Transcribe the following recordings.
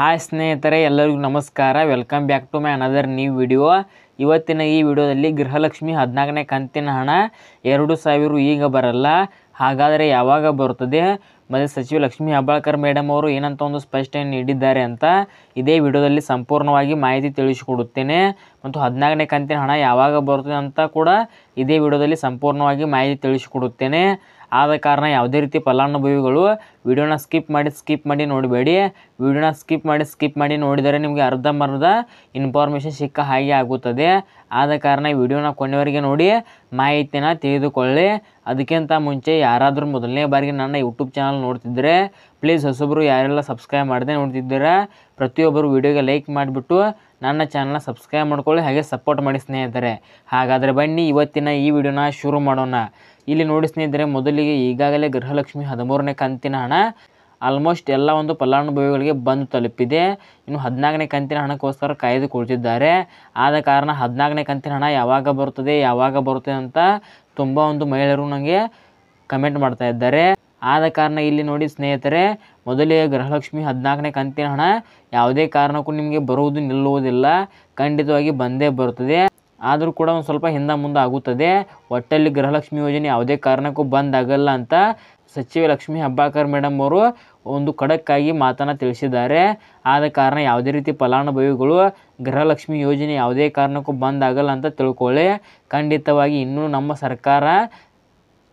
Hi ಸ್ನೇಹಿತರೆ, ಎಲ್ಲರಿಗೂ ನಮಸ್ಕಾರ. Welcome back to my another new video. ಇವತ್ತಿನ ಈ ವಿಡಿಯೋದಲ್ಲಿ ಗೃಹಲಕ್ಷ್ಮಿ 14ನೇ ಕಂತಿನ ಹಣ 2,000 ಈಗ ಬರಲ್ಲ, ಹಾಗಾದರೆ ಯಾವಾಗ ಬರುತ್ತದೆ ಮತ್ತು ಸಚಿವ ಲಕ್ಷ್ಮೀ ಹೆಬ್ಬಾಳ್ಕರ್ ಮೇಡಮ್ ಅವರು ಏನಂತ ಒಂದು ಸ್ಪಷ್ಟನೆ ನೀಡಿದ್ದಾರೆ ಅಂತ ಇದೇ ವಿಡಿಯೋದಲ್ಲಿ ಸಂಪೂರ್ಣವಾಗಿ ಮಾಹಿತಿ ತಿಳಿಸಿಕೊಡುತ್ತೇನೆ. ಮತ್ತು 14ನೇ ಕಂತಿನ ಹಣ ಯಾವಾಗ ಬರುತ್ತದೆ ಅಂತ ಕೂಡ ಇದೇ ವಿಡಿಯೋದಲ್ಲಿ ಸಂಪೂರ್ಣವಾಗಿ ಮಾಹಿತಿ ತಿಳಿಸಿಕೊಡುತ್ತೇನೆ. ಆದ ಕಾರಣ ಯಾವುದೇ ರೀತಿ ಫಲಾನುಭವಿಗಳು ವಿಡಿಯೋನ ಸ್ಕಿಪ್ ಮಾಡಿ ನೋಡಬೇಡಿ. ವಿಡಿಯೋನ ಸ್ಕಿಪ್ ಮಾಡಿ ನೋಡಿದರೆ ನಿಮಗೆ ಅರ್ಧಂಬರ್ಧ ಇನ್ಫಾರ್ಮೇಷನ್ ಸಿಕ್ಕ ಹಾಗೆ ಆಗುತ್ತದೆ. ಆದ ಕಾರಣ ವಿಡಿಯೋನ ಕೊನೆಯವರೆಗೆ ನೋಡಿ ಮಾಹಿತಿನ ತಿಳಿದುಕೊಳ್ಳಿ. ಅದಕ್ಕಿಂತ ಮುಂಚೆ ಯಾರಾದರೂ ಮೊದಲನೇ ಬಾರಿಗೆ ನನ್ನ ಯೂಟ್ಯೂಬ್ ಚಾನಲ್ ನೋಡ್ತಿದ್ದರೆ ಪ್ಲೀಸ್ ಹೊಸಬರು ಯಾರೆಲ್ಲ ಸಬ್ಸ್ಕ್ರೈಬ್ ಮಾಡದೆ ನೋಡ್ತಿದ್ದೀರಾ ಪ್ರತಿಯೊಬ್ಬರು ವಿಡಿಯೋಗೆ ಲೈಕ್ ಮಾಡಿಬಿಟ್ಟು ನನ್ನ ಚಾನಲ್ನ ಸಬ್ಸ್ಕ್ರೈಬ್ ಮಾಡ್ಕೊಳ್ಳಿ, ಹಾಗೆ ಸಪೋರ್ಟ್ ಮಾಡಿ ಸ್ನೇಹಿತರೆ. ಹಾಗಾದರೆ ಬನ್ನಿ ಇವತ್ತಿನ ಈ ವಿಡಿಯೋನ ಶುರು ಮಾಡೋಣ. ಇಲ್ಲಿ ನೋಡಿ ಸ್ನೇಹಿತರೆ, ಮೊದಲಿಗೆ ಈಗಾಗಲೇ ಗೃಹಲಕ್ಷ್ಮಿ 13ನೇ ಕಂತಿನ ಹಣ ಆಲ್ಮೋಸ್ಟ್ ಎಲ್ಲ ಒಂದು ಫಲಾನುಭವಿಗಳಿಗೆ ಬಂದು ತಲುಪಿದೆ. ಇನ್ನು 14ನೇ ಕಂತಿನ ಹಣಕ್ಕೋಸ್ಕರ ಕಾಯ್ದು ಕುಳಿತಿದ್ದಾರೆ. ಆದ ಕಾರಣ 14ನೇ ಕಂತಿನ ಹಣ ಯಾವಾಗ ಬರುತ್ತದೆ ಅಂತ ತುಂಬ ಒಂದು ಮಹಿಳೆಯರು ನನಗೆ ಕಮೆಂಟ್ ಮಾಡ್ತಾ ಇದ್ದಾರೆ. ಆದ ಕಾರಣ ಇಲ್ಲಿ ನೋಡಿ ಸ್ನೇಹಿತರೆ, ಮೊದಲಿಗೆ ಗೃಹಲಕ್ಷ್ಮಿ 14ನೇ ಕಂತಿನ ಹಣ ಯಾವುದೇ ಕಾರಣಕ್ಕೂ ನಿಮಗೆ ಬರುವುದು ನಿಲ್ಲುವುದಿಲ್ಲ, ಖಂಡಿತವಾಗಿ ಬಂದೇ ಬರುತ್ತದೆ. ಆದರೂ ಕೂಡ ಒಂದು ಸ್ವಲ್ಪ ಹಿಂದೆ ಮುಂದೆ ಆಗುತ್ತದೆ. ಒಟ್ಟಲ್ಲಿ ಗೃಹಲಕ್ಷ್ಮಿ ಯೋಜನೆ ಯಾವುದೇ ಕಾರಣಕ್ಕೂ ಬಂದಾಗಲ್ಲ ಅಂತ ಸಚಿವ ಲಕ್ಷ್ಮೀ ಹೆಬ್ಬಾಳ್ಕರ್ ಮೇಡಮ್ ಅವರು ಒಂದು ಖಡಕ್ಕಾಗಿ ಮಾತನ್ನು ತಿಳಿಸಿದ್ದಾರೆ. ಆದ ಕಾರಣ ಯಾವುದೇ ರೀತಿ ಫಲಾನುಭವಿಗಳು ಗೃಹಲಕ್ಷ್ಮಿ ಯೋಜನೆ ಯಾವುದೇ ಕಾರಣಕ್ಕೂ ಬಂದಾಗಲ್ಲ ಅಂತ ತಿಳ್ಕೊಳ್ಳಿ. ಖಂಡಿತವಾಗಿ ಇನ್ನೂ ನಮ್ಮ ಸರ್ಕಾರ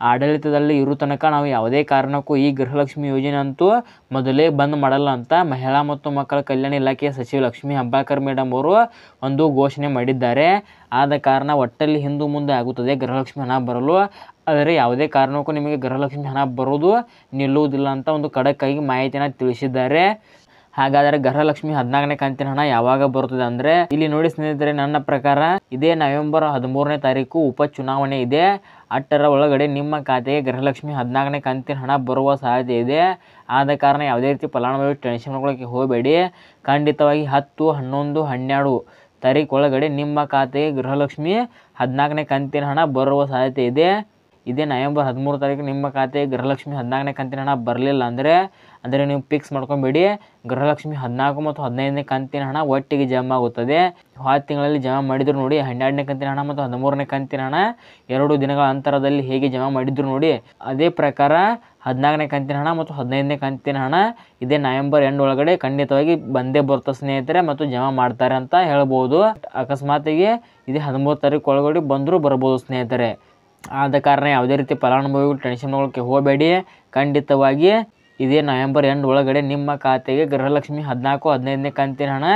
ಆಡಳಿತದಲ್ಲಿ ಇರೋ ತನಕ ನಾವು ಯಾವುದೇ ಕಾರಣಕ್ಕೂ ಈ ಗೃಹಲಕ್ಷ್ಮಿ ಯೋಜನೆ ಅಂತೂ ಮೊದಲೇ ಬಂದ್ ಮಾಡಲ್ಲ ಅಂತ ಮಹಿಳಾ ಮತ್ತು ಮಕ್ಕಳ ಕಲ್ಯಾಣ ಇಲಾಖೆಯ ಸಚಿವ ಲಕ್ಷ್ಮೀ ಹೆಬ್ಬಾಳ್ಕರ್ ಮೇಡಮ್ ಅವರು ಒಂದು ಘೋಷಣೆ ಮಾಡಿದ್ದಾರೆ. ಆದ ಕಾರಣ ಒಟ್ಟಲ್ಲಿ ಹಿಂದೆ ಮುಂದೆ ಆಗುತ್ತದೆ ಗೃಹಲಕ್ಷ್ಮಿ ಹಣ ಬರಲು, ಆದರೆ ಯಾವುದೇ ಕಾರಣಕ್ಕೂ ನಿಮಗೆ ಗೃಹಲಕ್ಷ್ಮಿ ಹಣ ಬರೋದು ನಿಲ್ಲುವುದಿಲ್ಲ ಅಂತ ಒಂದು ಖಡಕ್ಕಾಗಿ ಮಾಹಿತಿನ ತಿಳಿಸಿದ್ದಾರೆ. ಹಾಗಾದರೆ ಗೃಹಲಕ್ಷ್ಮಿ 14ನೇ ಕಂತಿನ ಹಣ ಯಾವಾಗ ಬರುತ್ತದೆ ಅಂದರೆ ಇಲ್ಲಿ ನೋಡಿ ಸ್ನೇಹಿತರೆ, ನನ್ನ ಪ್ರಕಾರ ಇದೇ ನವೆಂಬರ್ 13ನೇ ತಾರೀಕು ಉಪಚುನಾವಣೆ ಇದೆ. ಅಷ್ಟರ ಒಳಗಡೆ ನಿಮ್ಮ ಖಾತೆಗೆ ಗೃಹಲಕ್ಷ್ಮಿ 14ನೇ ಕಂತಿನ ಹಣ ಬರುವ ಸಾಧ್ಯತೆ ಇದೆ. ಆದ ಕಾರಣ ಯಾವುದೇ ರೀತಿ ಫಲಾನುಭವಿ ಟೆನ್ಷನ್ ಮಾಡ್ಕೊಳ್ಳೋಕ್ಕೆ ಹೋಗಬೇಡಿ. ಖಂಡಿತವಾಗಿ 10, 11, 12 ತಾರೀಕು ಒಳಗಡೆ ನಿಮ್ಮ ಖಾತೆಗೆ ಗೃಹಲಕ್ಷ್ಮಿ 14ನೇ ಕಂತಿನ ಹಣ ಬರುವ ಸಾಧ್ಯತೆ ಇದೆ. ಇದೇ ನವೆಂಬರ್ 13 ತಾರೀಕು ನಿಮ್ಮ ಖಾತೆಗೆ ಗೃಹಲಕ್ಷ್ಮಿ 14ನೇ ಕಂತಿನ ಹಣ ಬರಲಿಲ್ಲ ಅಂದರೆ ನೀವು ಫಿಕ್ಸ್ ಮಾಡ್ಕೊಂಬೇಡಿ. ಗೃಹಲಕ್ಷ್ಮಿ 14 ಮತ್ತು 15ನೇ ಕಂತಿನ ಹಣ ಒಟ್ಟಿಗೆ ಜಮಾ ಆಗುತ್ತದೆ. 10 ತಿಂಗಳಲ್ಲಿ ಜಮಾ ಮಾಡಿದ್ರು ನೋಡಿ, 12ನೇ ಕಂತಿನ ಹಣ ಮತ್ತು 13ನೇ ಕಂತಿನ ಹಣ 2 ದಿನಗಳ ಅಂತರದಲ್ಲಿ ಹೇಗೆ ಜಮಾ ಮಾಡಿದ್ರು ನೋಡಿ, ಅದೇ ಪ್ರಕಾರ 14ನೇ ಕಂತಿನ ಹಣ ಮತ್ತು 15ನೇ ಕಂತಿನ ಹಣ ಇದೇ ನವೆಂಬರ್ ಎಂಡ್ ಒಳಗಡೆ ಖಂಡಿತವಾಗಿ ಬಂದೇ ಬರ್ತದೆ ಸ್ನೇಹಿತರೆ, ಮತ್ತು ಜಮಾ ಮಾಡ್ತಾರೆ ಅಂತ ಹೇಳ್ಬೋದು. ಅಕಸ್ಮಾತಿಗೆ ಇದೇ 13 ತಾರೀಕು ಒಳಗಡೆ ಬಂದರೂ ಬರ್ಬೋದು ಸ್ನೇಹಿತರೆ. ಆದ ಕಾರಣ ಯಾವುದೇ ರೀತಿ ಫಲಾನುಭವಿಗಳು ಟೆನ್ಷನ್ ಮಾಡ್ಕೊಳ್ಳೋಕ್ಕೆ ಹೋಗಬೇಡಿ. ಖಂಡಿತವಾಗಿ ಇದೇ ನವೆಂಬರ್ ಎಂಡ್ ಒಳಗಡೆ ನಿಮ್ಮ ಖಾತೆಗೆ ಗೃಹಲಕ್ಷ್ಮಿ 14, 15ನೇ ಕಂತಿನ ಹಣ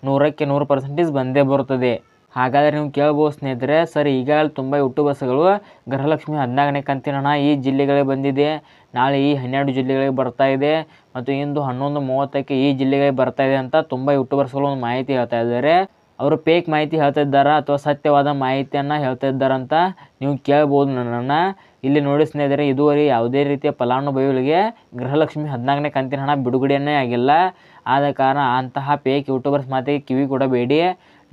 100ಕ್ಕೆ 100% ಬಂದೇ ಬರುತ್ತದೆ. ಹಾಗಾದರೆ ನೀವು ಕೇಳ್ಬೋದು ಸ್ನೇಹಿತರೆ, ಸರ್ ಈಗಾಗಲೇ ತುಂಬ ಯೂಟ್ಯೂಬರ್ಸ್ಗಳು ಗೃಹಲಕ್ಷ್ಮಿ 14ನೇ ಕಂತಿನ ಹಣ ಈ ಜಿಲ್ಲೆಗಳಿಗೆ ಬಂದಿದೆ, ನಾಳೆ ಈ 12 ಜಿಲ್ಲೆಗಳಿಗೆ ಬರ್ತಾ ಇದೆ ಮತ್ತು ಇಂದು 11:30ಕ್ಕೆ ಈ ಜಿಲ್ಲೆಗಳಿಗೆ ಬರ್ತಾ ಇದೆ ಅಂತ ತುಂಬ ಯೂಟ್ಯೂಬರ್ಸ್ಗಳು ಒಂದು ಮಾಹಿತಿ ಹೇಳ್ತಾ ಇದ್ದಾರೆ. ಅವರು ಫೇಕ್ ಮಾಹಿತಿ ಹೇಳ್ತಾ ಇದ್ದಾರಾ ಅಥವಾ ಸತ್ಯವಾದ ಮಾಹಿತಿಯನ್ನು ಹೇಳ್ತಾ ಇದ್ದಾರಂತ ನೀವು ಕೇಳ್ಬೋದು ನನ್ನನ್ನು. ಇಲ್ಲಿ ನೋಡಿ ಸ್ನೇಹಿತರೆ, ಇದುವರೆಗೆ ಯಾವುದೇ ರೀತಿಯ ಫಲಾನುಭವಿಗಳಿಗೆ ಗೃಹಲಕ್ಷ್ಮಿ 14ನೇ ಕಂತಿನ ಹಣ ಬಿಡುಗಡೆಯೇ ಆಗಿಲ್ಲ. ಆದ ಕಾರಣ ಅಂತಹ ಫೇಕ್ ಯೂಟ್ಯೂಬರ್ಸ್ ಮಾತಿಗೆ ಕಿವಿ ಕೊಡಬೇಡಿ.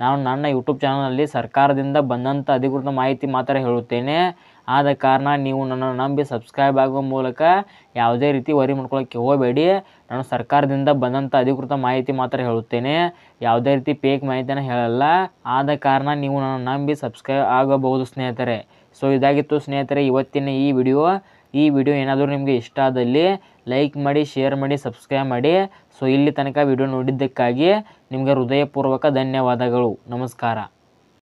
ನಾನು ನನ್ನ ಯೂಟ್ಯೂಬ್ ಚಾನಲ್ನಲ್ಲಿ ಸರ್ಕಾರದಿಂದ ಬಂದಂಥ ಅಧಿಕೃತ ಮಾಹಿತಿ ಮಾತ್ರ ಹೇಳುತ್ತೇನೆ. ಆದ ಕಾರಣ ನೀವು ನನ್ನನ್ನು ನಂಬಿ ಸಬ್ಸ್ಕ್ರೈಬ್ ಆಗುವ ಮೂಲಕ ಯಾವುದೇ ರೀತಿ ವರಿ ಮಾಡ್ಕೊಳ್ಳೋಕ್ಕೆ ಹೋಗಬೇಡಿ. ನಾನು ಸರ್ಕಾರದಿಂದ ಬಂದಂಥ ಅಧಿಕೃತ ಮಾಹಿತಿ ಮಾತ್ರ ಹೇಳುತ್ತೇನೆ, ಯಾವುದೇ ರೀತಿ ಫೇಕ್ ಮಾಹಿತಿನ ಹೇಳಲ್ಲ. ಆದ ಕಾರಣ ನೀವು ನನ್ನನ್ನು ನಂಬಿ ಸಬ್ಸ್ಕ್ರೈಬ್ ಆಗಬಹುದು ಸ್ನೇಹಿತರೆ. ಸೊ ಇದಾಗಿತ್ತು ಸ್ನೇಹಿತರೆ ಇವತ್ತಿನ ಈ ವಿಡಿಯೋ ಏನಾದರೂ ನಿಮಗೆ ಇಷ್ಟ ಆದಲ್ಲಿ ಲೈಕ್ ಮಾಡಿ, ಶೇರ್ ಮಾಡಿ, ಸಬ್ಸ್ಕ್ರೈಬ್ ಮಾಡಿ. ಸೊ ಇಲ್ಲಿ ತನಕ ವಿಡಿಯೋ ನೋಡಿದ್ದಕ್ಕಾಗಿ ನಿಮಗೆ ಹೃದಯಪೂರ್ವಕ ಧನ್ಯವಾದಗಳು. ನಮಸ್ಕಾರ.